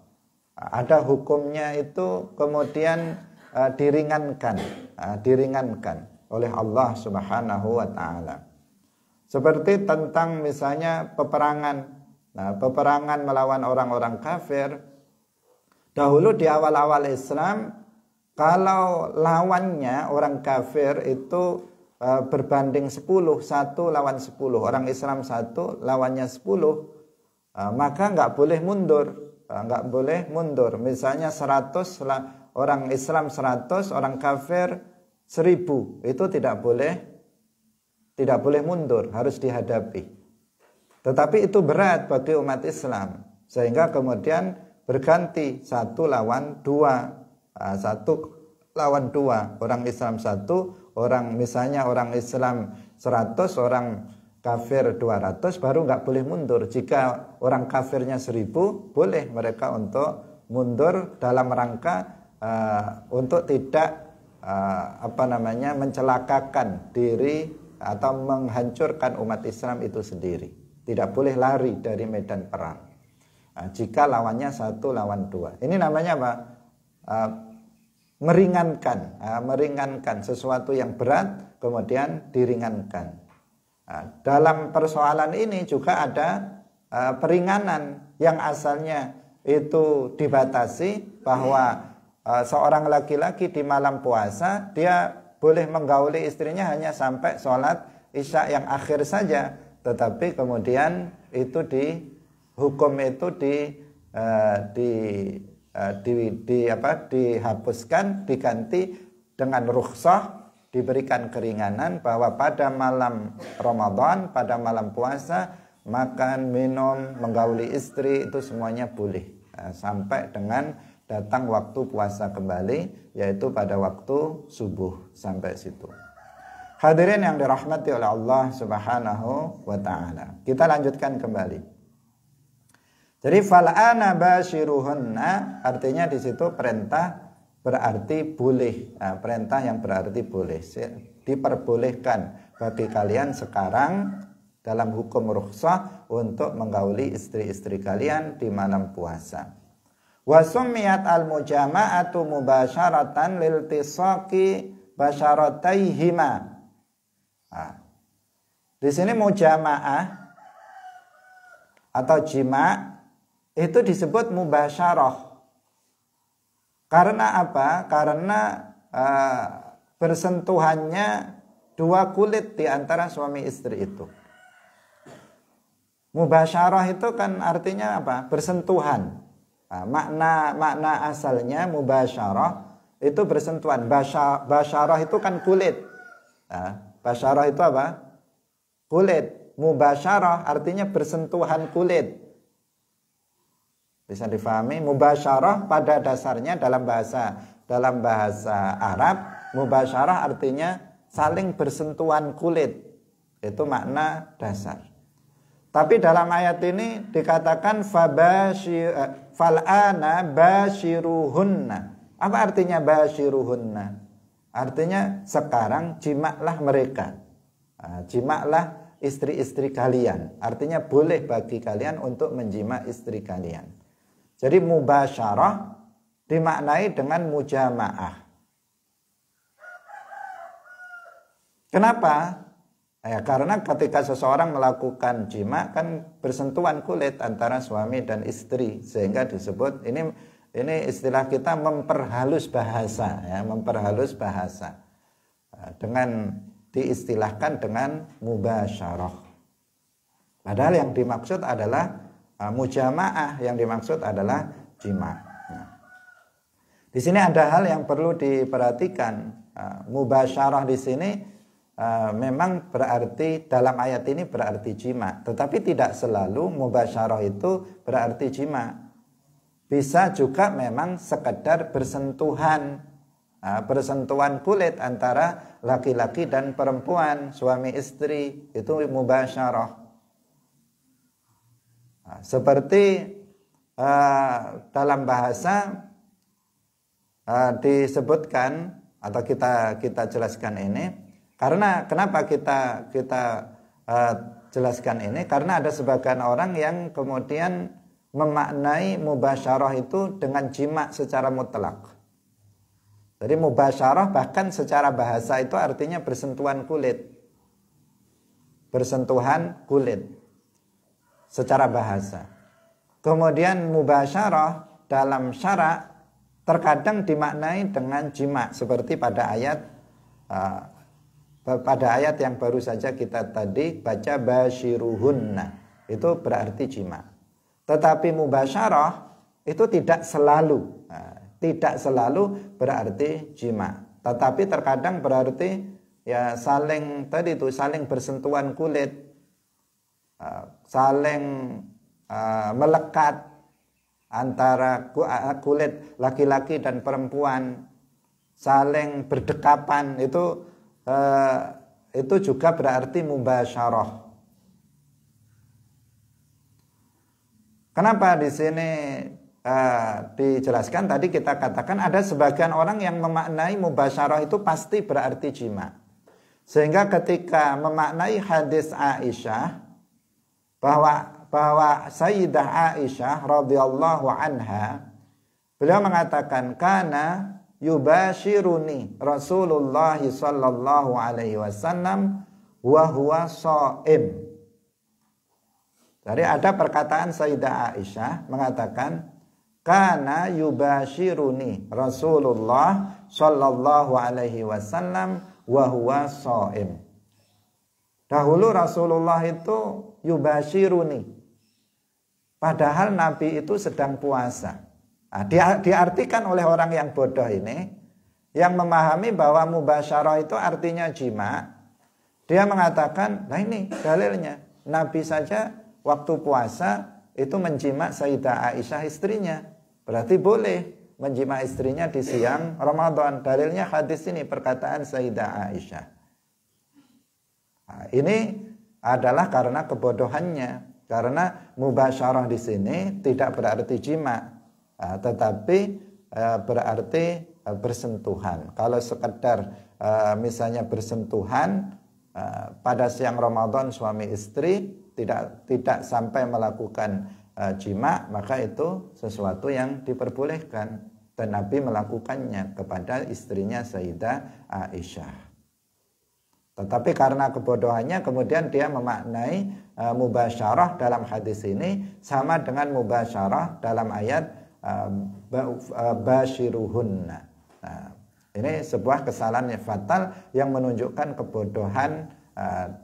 ada hukumnya itu kemudian diringankan oleh Allah Subhanahu wa taala. Seperti tentang misalnya peperangan. Peperangan melawan orang-orang kafir. Dahulu di awal-awal Islam, kalau lawannya orang kafir itu berbanding 10, 1 lawan 10, orang Islam 1 lawannya 10, maka nggak boleh mundur. Misalnya 100 orang Islam 100, orang kafir 1000, itu tidak boleh mundur, harus dihadapi. Tetapi itu berat bagi umat Islam, sehingga kemudian berganti 1 lawan 2, 1 lawan 2, orang Islam 1, misalnya orang Islam 100, orang kafir 200, baru nggak boleh mundur. Jika orang kafirnya 1000, boleh mereka untuk mundur dalam rangka untuk tidak mencelakakan diri atau menghancurkan umat Islam itu sendiri. Tidak boleh lari dari medan perang. Jika lawannya 1 lawan 2. Ini namanya apa? Meringankan sesuatu yang berat kemudian diringankan. Dalam persoalan ini juga ada peringanan yang asalnya itu dibatasi bahwa seorang laki-laki di malam puasa dia boleh menggauli istrinya hanya sampai sholat isya yang akhir saja, tetapi kemudian itu hukum itu dihapuskan, diganti dengan rukhsah, diberikan keringanan bahwa pada malam Ramadan, pada malam puasa, makan, minum, menggauli istri itu semuanya boleh sampai dengan datang waktu puasa kembali, yaitu pada waktu subuh. Sampai situ. Hadirin yang dirahmati oleh Allah Subhanahu wa ta'ala, kita lanjutkan kembali. Jadi fal'ana basyiruhunna, artinya di situ perintah berarti boleh. Perintah yang berarti boleh, diperbolehkan bagi kalian sekarang dalam hukum rukhsah untuk menggauli istri-istri kalian di malam puasa. Wa summiyat al-mujama'atu mubasyaratan liltisaqi basyarataihima. Di sini mujama'ah atau jima' itu disebut mubasyarah. Karena apa? Karena bersentuhannya dua kulit di antara suami istri itu. Mubasyarah itu kan artinya apa? Bersentuhan. Makna asalnya mubasyarah itu bersentuhan. Basyarah itu kan kulit. Basyarah itu apa? Kulit. Mubasyarah artinya bersentuhan kulit. Bisa difahami? Mubasyarah pada dasarnya dalam bahasa Arab, mubasyarah artinya saling bersentuhan kulit. Itu makna dasar. Tapi dalam ayat ini dikatakan fal'ana basyiruhunna. Apa artinya basyiruhunna? Artinya sekarang jimaklah mereka. Jimaklah istri-istri kalian. Artinya boleh bagi kalian untuk menjima istri kalian. Jadi mubasyarah dimaknai dengan mujama'ah. Kenapa? Ya, karena ketika seseorang melakukan jima kan bersentuhan kulit antara suami dan istri, sehingga disebut ini istilah kita memperhalus bahasa, ya, memperhalus bahasa dengan diistilahkan dengan mubasyarah. Padahal yang dimaksud adalah mujama'ah, yang dimaksud adalah jima. Nah, di sini ada hal yang perlu diperhatikan. Mubasyarah di sini memang berarti dalam ayat ini berarti jima, tetapi tidak selalu mubasyarah itu berarti jima. Bisa juga memang sekedar bersentuhan, bersentuhan kulit antara laki-laki dan perempuan, suami istri, itu mubasyarah. Seperti dalam bahasa disebutkan atau kita jelaskan ini. Karena kenapa kita jelaskan ini? Karena ada sebagian orang yang kemudian memaknai mubasyarah itu dengan jima secara mutlak. Jadi mubasyarah bahkan secara bahasa itu artinya bersentuhan kulit. Bersentuhan kulit secara bahasa. Kemudian mubasyarah dalam syarak terkadang dimaknai dengan jima, seperti pada ayat yang baru saja kita tadi baca basyiruhunna, itu berarti jima. Tetapi mubasyarah itu tidak selalu berarti jima, tetapi terkadang berarti ya saling bersentuhan kulit, saling melekat antara kulit laki-laki dan perempuan, saling berdekapan, itu juga berarti mubasyarah. Kenapa di sini dijelaskan? Tadi kita katakan ada sebagian orang yang memaknai mubasyarah itu pasti berarti jima. Sehingga ketika memaknai hadis Aisyah bahwa Sayyidah Aisyah radhiyallahu anha, beliau mengatakan kana yubashiruni Rasulullah sallallahu alaihi wasallam wa huwa shaim. Jadi ada perkataan Sayyidah Aisyah mengatakan kana yubashiruni Rasulullah sallallahu alaihi wasallam wa huwa shaim. Dahulu Rasulullah itu yubashiruni, padahal Nabi itu sedang puasa. Nah, diartikan oleh orang yang bodoh ini, yang memahami bahwa mubasyarah itu artinya jima. Dia mengatakan, nah ini dalilnya, Nabi saja waktu puasa itu menjima Sayyidah Aisyah istrinya. Berarti boleh menjima istrinya di siang Ramadan. Dalilnya hadis ini, perkataan Sayyidah Aisyah. Nah, ini adalah karena kebodohannya. Karena mubasyarah di sini tidak berarti jima, tetapi berarti bersentuhan. Kalau sekedar misalnya bersentuhan pada siang Ramadan suami istri tidak sampai melakukan jima, maka itu sesuatu yang diperbolehkan, dan Nabi melakukannya kepada istrinya Sayyidah Aisyah. Tetapi karena kebodohannya kemudian dia memaknai mubasyarah dalam hadis ini sama dengan mubasyarah dalam ayat basyiruhunna. Nah, ini sebuah kesalahan yang fatal yang menunjukkan kebodohan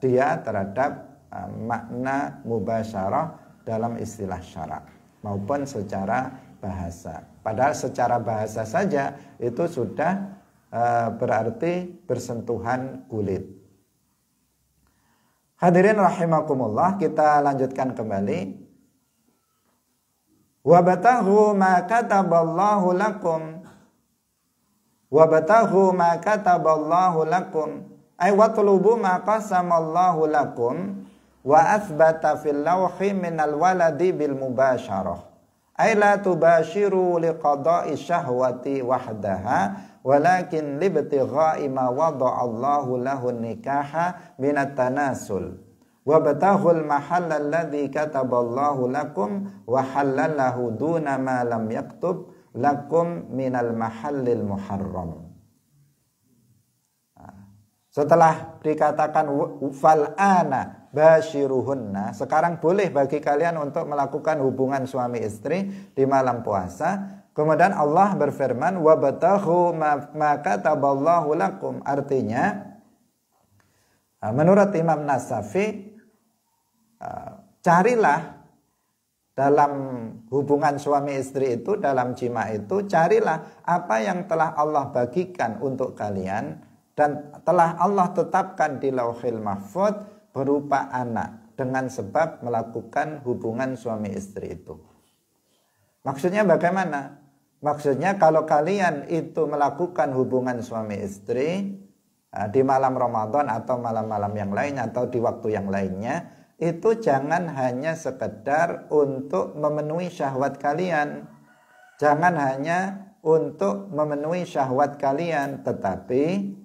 dia terhadap makna mubasyarah dalam istilah syarak maupun secara bahasa. Padahal secara bahasa saja itu sudah berarti bersentuhan kulit. Hadirin rahimakumullah, kita lanjutkan kembali. Wabtaghu ma kataballahu lakum, wabtaghu ma kataballahu lakum, ay watlubu ma qasamallahu lakum, wa athbata fil lawhi minal waladi bil mubasyarah, ay la tubashiru liqada'i syahwati wahdaha, walakin libtigha'i ma wada'allahu lahu nikaha minat tanasul, wabtaghul mahalla alladhi kataballahu lakum wa halalahu duna ma lam yaktub lakum minal mahallil muharram. Setelah dikatakan fal'ana basyiruhunna, sekarang boleh bagi kalian untuk melakukan hubungan suami istri di malam puasa. Kemudian Allah berfirman wabtaghu ma kataballahu lakum, artinya menurut Imam Nasafi, carilah dalam hubungan suami istri itu, dalam jima itu, carilah apa yang telah Allah bagikan untuk kalian dan telah Allah tetapkan di Lauhil Mahfuz berupa anak dengan sebab melakukan hubungan suami istri itu. Maksudnya bagaimana? Maksudnya kalau kalian itu melakukan hubungan suami istri di malam Ramadan atau malam-malam yang lain atau di waktu yang lainnya, itu jangan hanya sekedar untuk memenuhi syahwat kalian. Jangan hanya untuk memenuhi syahwat kalian, tetapi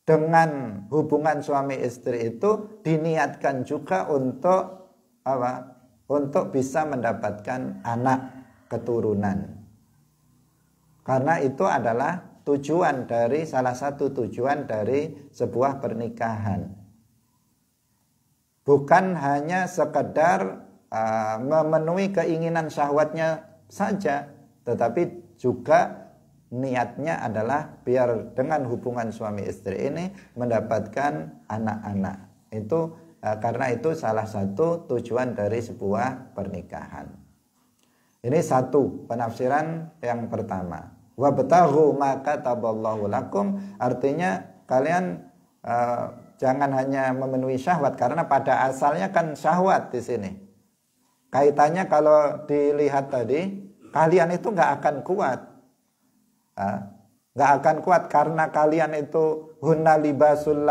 dengan hubungan suami istri itu diniatkan juga untuk apa? Untuk bisa mendapatkan anak keturunan. Karena itu adalah tujuan dari salah satu tujuan dari sebuah pernikahan. Bukan hanya sekedar memenuhi keinginan syahwatnya saja, tetapi juga niatnya adalah biar dengan hubungan suami istri ini mendapatkan anak-anak. Itu karena itu salah satu tujuan dari sebuah pernikahan. Ini satu penafsiran yang pertama. Wabtaghu ma kataballahu lakum, artinya kalian jangan hanya memenuhi syahwat, karena pada asalnya kan syahwat di sini. Kaitannya kalau dilihat tadi, kalian itu nggak akan kuat. Nggak akan kuat karena kalian itu hunna libasul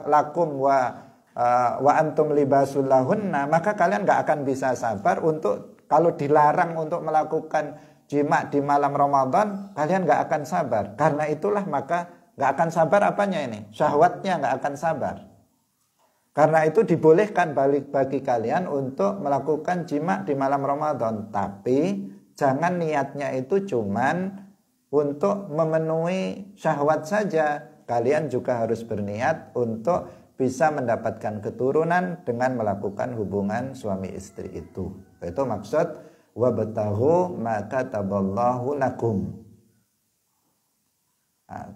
lakum wa antum libasul lahunna, maka kalian nggak akan bisa sabar untuk, kalau dilarang untuk melakukan jima di malam Ramadan, kalian nggak akan sabar. Karena itulah maka nggak akan sabar apanya ini? Syahwatnya nggak akan sabar. Karena itu dibolehkan bagi kalian untuk melakukan jima di malam Ramadan, tapi jangan niatnya itu cuman untuk memenuhi syahwat saja. Kalian juga harus berniat untuk bisa mendapatkan keturunan dengan melakukan hubungan suami istri itu. Itu maksud wabtaghu ma kataballahu lakum.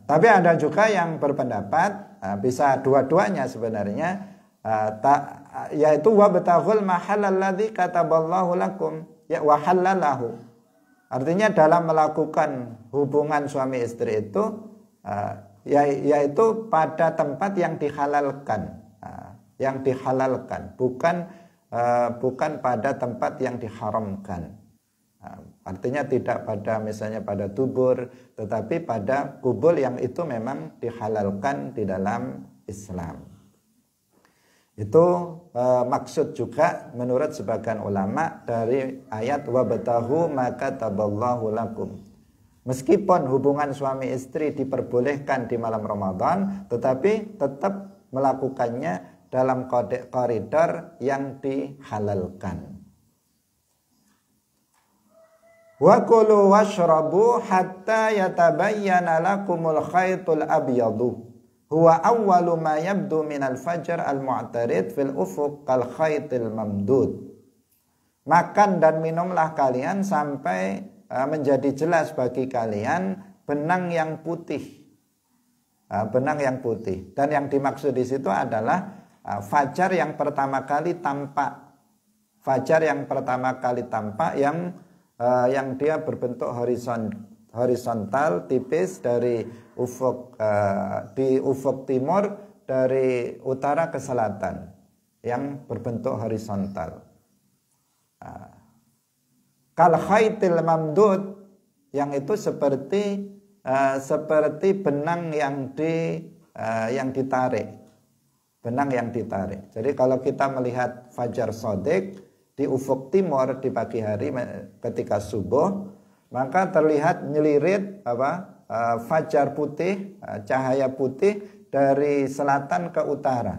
Tapi ada juga yang berpendapat bisa dua-duanya sebenarnya, yaitu wabtaghul mahallal ladzi kataballahu lakum, ya wa halalahu. Artinya dalam melakukan hubungan suami istri itu yaitu pada tempat yang dihalalkan, bukan pada tempat yang diharamkan. Artinya tidak pada misalnya pada dubur, tetapi pada kubul yang itu memang dihalalkan di dalam Islam. Itu maksud juga menurut sebagian ulama dari ayat wabtaghu ma kataballahu lakum. Meskipun hubungan suami istri diperbolehkan di malam Ramadan, tetapi tetap melakukannya dalam koridor yang dihalalkan. Wa kulu washrabu hatta yatabayyana lakumul khaytul abyadu huwa awwalu ma yabdu minal fajr al-mu'tarid fil ufuq kal khaytil mamdud. Makan dan minumlah kalian sampai menjadi jelas bagi kalian benang yang putih. Benang yang putih. Dan yang dimaksud di situ adalah fajar yang pertama kali tampak. Fajar yang pertama kali tampak yang dia berbentuk horizontal tipis dari ufuk di ufuk timur dari utara ke selatan yang berbentuk horizontal. Kal khaytil mamdud, yang itu seperti benang yang ditarik. Benang yang ditarik. Jadi kalau kita melihat fajar shadiq di ufuk timur di pagi hari ketika subuh, maka terlihat nyelirit fajar putih, cahaya putih dari selatan ke utara.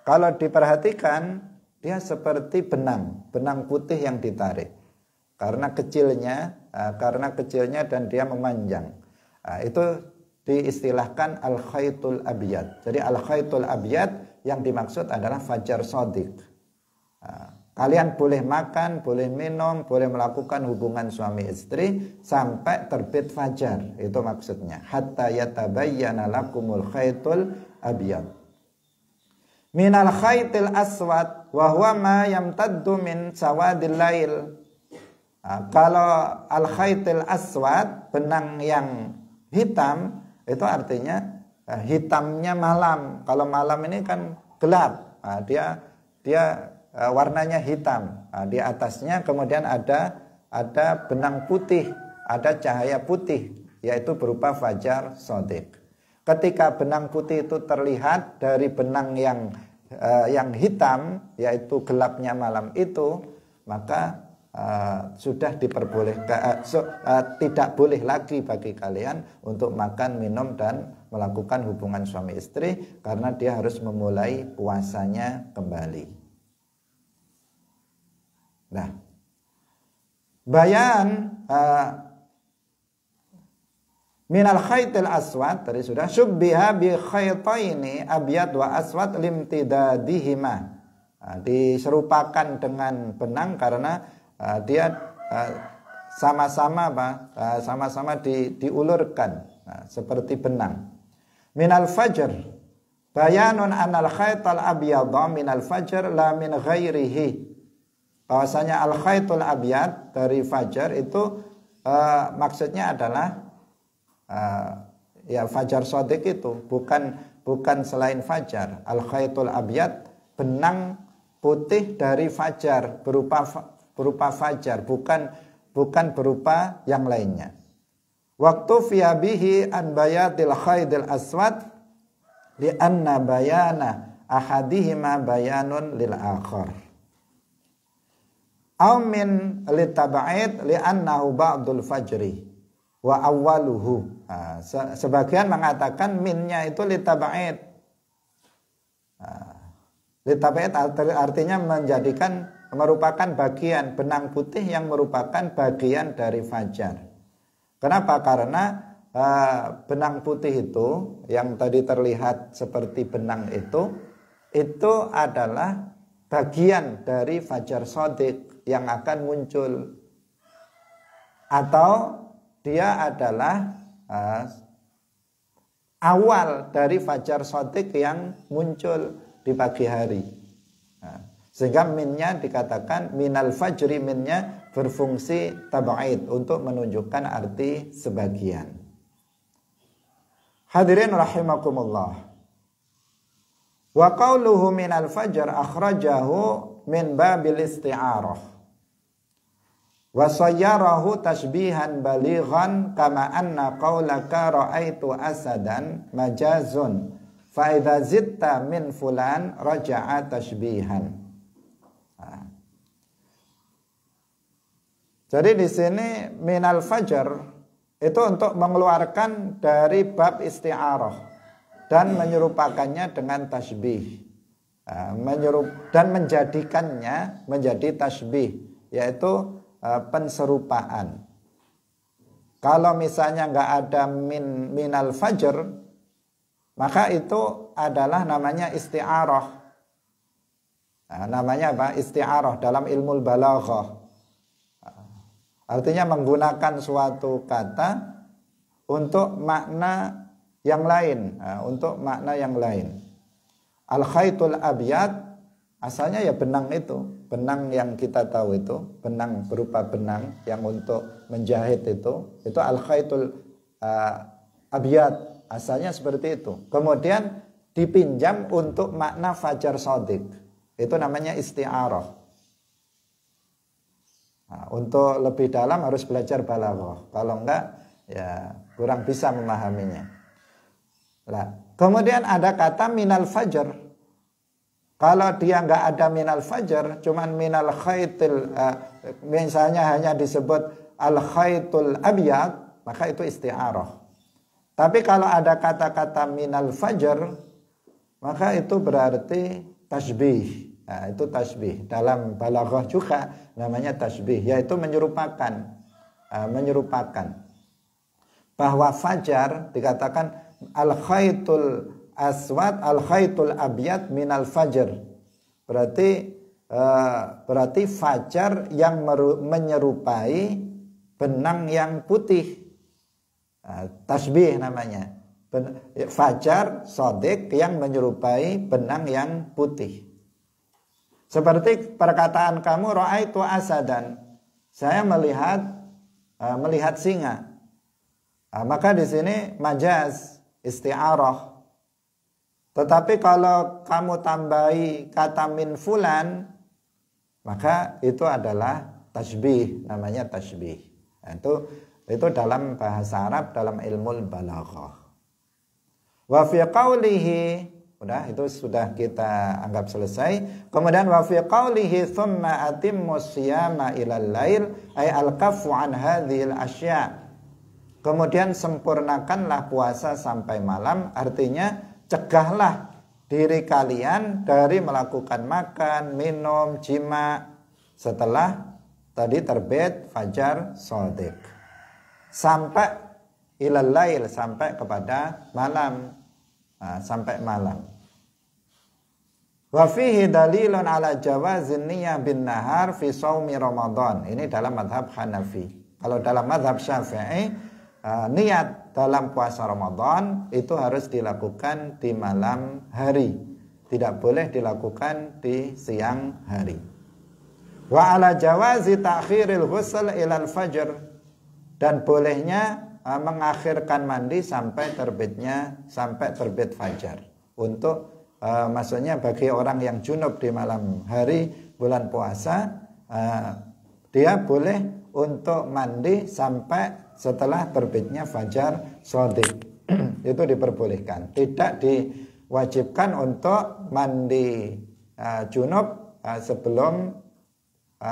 Kalau diperhatikan, dia seperti benang putih yang ditarik. Karena kecilnya dan dia memanjang. Itu diistilahkan al-khaytul abyad. Jadi al-khaytul abyad yang dimaksud adalah fajar shadiq. Kalian boleh makan, boleh minum, boleh melakukan hubungan suami istri sampai terbit fajar. Itu maksudnya. Hatta yatabayyana lakumul khaytul abyad minal khaytil aswad wa huwa ma yamtaddu min sawadil lail. Kalau al khaytil aswad, benang yang hitam, itu artinya hitamnya malam. Kalau malam ini kan gelap. Dia warnanya hitam. Di atasnya kemudian ada benang putih, ada cahaya putih, yaitu berupa fajar shadiq. Ketika benang putih itu terlihat dari benang yang hitam, yaitu gelapnya malam itu, maka sudah diperbolehkan, tidak boleh lagi bagi kalian untuk makan, minum dan melakukan hubungan suami istri, karena dia harus memulai puasanya kembali. Nah, bayan minal khaytil aswad tadi sudah, syubbiha bi khaytaini abyad wa aswad limtidadihima. Diserupakan dengan benang karena dia sama-sama diulurkan seperti benang. Minal fajr bayanun anal khaytal abyadha minal fajr la min ghairihi. Bahwasanya al khaytul abyad dari fajar itu maksudnya adalah ya fajar shadiq itu bukan selain fajar. Al khaytul abyad, benang putih dari fajar, berupa fajar, bukan berupa yang lainnya. Waktu fiyabihi an bayatil khaydil aswad li anna bayana ahadihima bayanun lil akhar. Aw min litab'id li annahu ba'dul fajri wa awwaluhu. Sebagian mengatakan minnya itu litab'id. Litab'id artinya merupakan bagian, benang putih yang merupakan bagian dari fajar. Kenapa? Karena benang putih itu yang tadi terlihat seperti benang itu adalah bagian dari fajar shadiq, yang akan muncul, atau dia adalah awal dari fajar shadiq yang muncul di pagi hari. Sehingga minnya dikatakan minal fajri, minnya berfungsi tab'id untuk menunjukkan arti sebagian. Hadirin rahimakumullah. Wa qauluhu minal fajr akhrajahu min babil isti'arah wa sayyarahu tashbihan balighan kama anna qaulaka ra'aitu asadan majazun fa idza zitta min fulan raja'a tashbihan. Jadi di sini minal fajr itu untuk mengeluarkan dari bab isti'arah dan menyerupakannya dengan tasbih, dan menjadikannya menjadi tasbih, yaitu penserupaan. Kalau misalnya nggak ada minal fajr, maka itu adalah namanya isti'arah. Namanya apa? Isti'arah dalam ilmu balaghah. Artinya menggunakan suatu kata untuk makna yang lain, untuk makna yang lain. Al-khaitul abyad asalnya ya benang itu, benang yang kita tahu itu, benang berupa benang yang untuk menjahit itu al-khaitul abyad, asalnya seperti itu. Kemudian dipinjam untuk makna fajar shadiq, itu namanya isti'arah. Untuk lebih dalam harus belajar balaghah. Kalau enggak ya kurang bisa memahaminya. Kemudian ada kata minal fajr. Kalau dia enggak ada minal fajr, cuman minal khaitil, misalnya hanya disebut al khaitul abyad, maka itu isti'arah. Tapi kalau ada kata-kata minal fajr, maka itu berarti tasbih. Itu tasbih. Dalam balaghah juga namanya tasbih, yaitu menyerupakan. Bahwa fajar dikatakan al-khaitul aswad, al-khaitul abyad minal fajr. Berarti fajar yang menyerupai benang yang putih. Tasbih namanya. Fajar shadiq yang menyerupai benang yang putih. Seperti perkataan kamu ra'aitu asadan, saya melihat singa. Maka di sini majaz, isti'arah. Tetapi kalau kamu tambahi kata min fulan, maka itu adalah tasbih, namanya tasbih. Itu dalam bahasa Arab, dalam ilmu balaghah. Wa fi qawlihi, udah, itu sudah kita anggap selesai. Kemudian wa fi qawlihi thumma atimmus siyama ilal lail ay al-kaffu an hadhil asya. Kemudian sempurnakanlah puasa sampai malam, artinya cegahlah diri kalian dari melakukan makan, minum, jima setelah tadi terbit fajar shadiq. Sampai ilal lail, sampai kepada malam. Sampai malam. Wa fihi dalilun ala jawazin niyah bin nahar fi shaumi Ramadan. Ini dalam mazhab Hanafi. Kalau dalam mazhab Syafi'i, niat dalam puasa Ramadan itu harus dilakukan di malam hari. Tidak boleh dilakukan di siang hari. Wa ala jawazi ta'khiril ghusl ilal fajr. Dan bolehnya mengakhirkan mandi sampai terbit fajar. Untuk maksudnya bagi orang yang junub di malam hari bulan puasa, dia boleh untuk mandi sampai setelah terbitnya fajar shadiq. Itu diperbolehkan. Tidak diwajibkan untuk mandi junub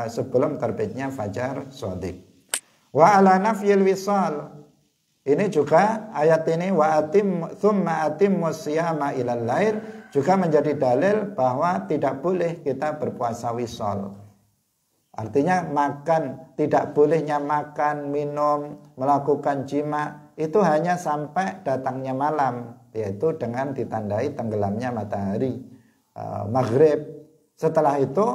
sebelum terbitnya fajar shadiq. Wa ala nafyil wisal. Ini juga ayat ini thumma atimmus siyama ilal lail juga menjadi dalil bahwa tidak boleh kita berpuasa wisal. Artinya makan, tidak bolehnya makan, minum, melakukan jima itu hanya sampai datangnya malam, yaitu dengan ditandai tenggelamnya matahari maghrib. Setelah itu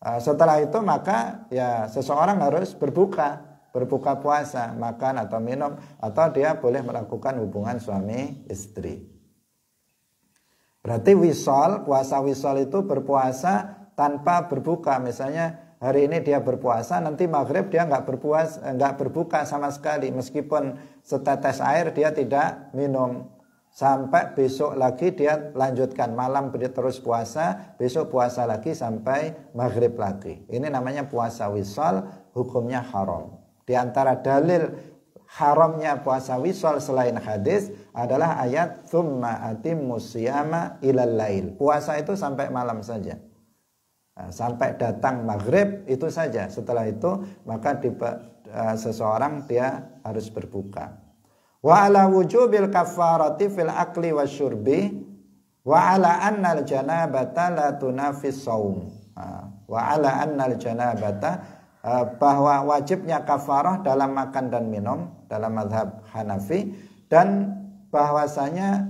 Setelah itu maka ya seseorang harus berbuka puasa, makan atau minum, atau dia boleh melakukan hubungan suami istri. Berarti puasa wisol itu berpuasa tanpa berbuka. Misalnya hari ini dia berpuasa, nanti maghrib dia nggak berbuka sama sekali, meskipun setetes air dia tidak minum. Sampai besok lagi dia lanjutkan, malam dia terus puasa, besok puasa lagi sampai maghrib lagi. Ini namanya puasa wisol, hukumnya haram. Di antara dalil haramnya puasa wisol selain hadis adalah ayat tsumma atimmus siyama ilal lail. Puasa itu sampai malam saja. Sampai datang maghrib itu saja. Setelah itu maka seseorang dia harus berbuka. Wa ala wujubil kafarati fil akli wasyurbi wa ala annal janabata la tunafis saum. Wa ala annal janabata, bahwa wajibnya kafarah dalam makan dan minum dalam mazhab Hanafi, dan bahwasanya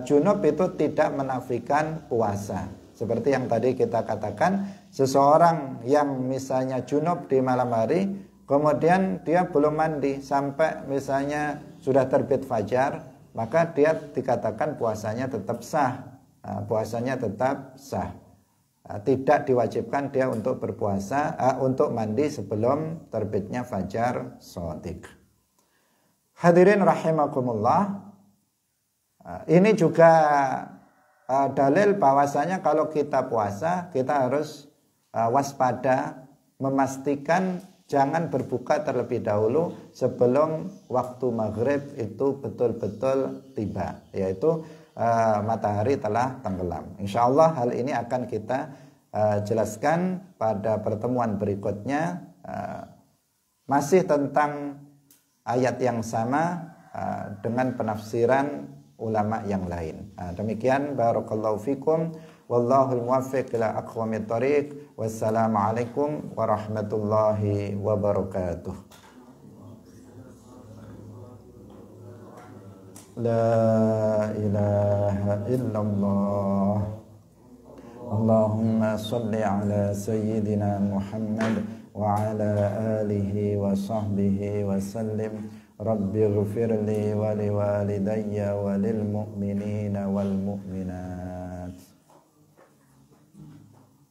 junub itu tidak menafikan puasa. Seperti yang tadi kita katakan, seseorang yang misalnya junub di malam hari, kemudian dia belum mandi sampai misalnya sudah terbit fajar, maka dia dikatakan puasanya tetap sah. Puasanya tetap sah. Tidak diwajibkan dia untuk berpuasa, untuk mandi sebelum terbitnya fajar shadiq. Hadirin rahimakumullah, ini juga dalil bahwasanya kalau kita puasa kita harus waspada, memastikan jangan berbuka terlebih dahulu sebelum waktu maghrib itu betul-betul tiba, yaitu matahari telah tenggelam. Insya Allah hal ini akan kita jelaskan pada pertemuan berikutnya, masih tentang ayat yang sama dengan penafsiran ulama yang lain. Demikian, barakallahu fikum, wallahul muwaffiq ila aqwamit thoriq. Wassalamualaikum warahmatullahi wabarakatuh. La ilaha illallah. Allahumma salli ala sayyidina Muhammad wa ala alihi wa sahbihi wa sallim. Rabbi ghfirli wa liwalidayya wa lil mu'minina wal mu'minat.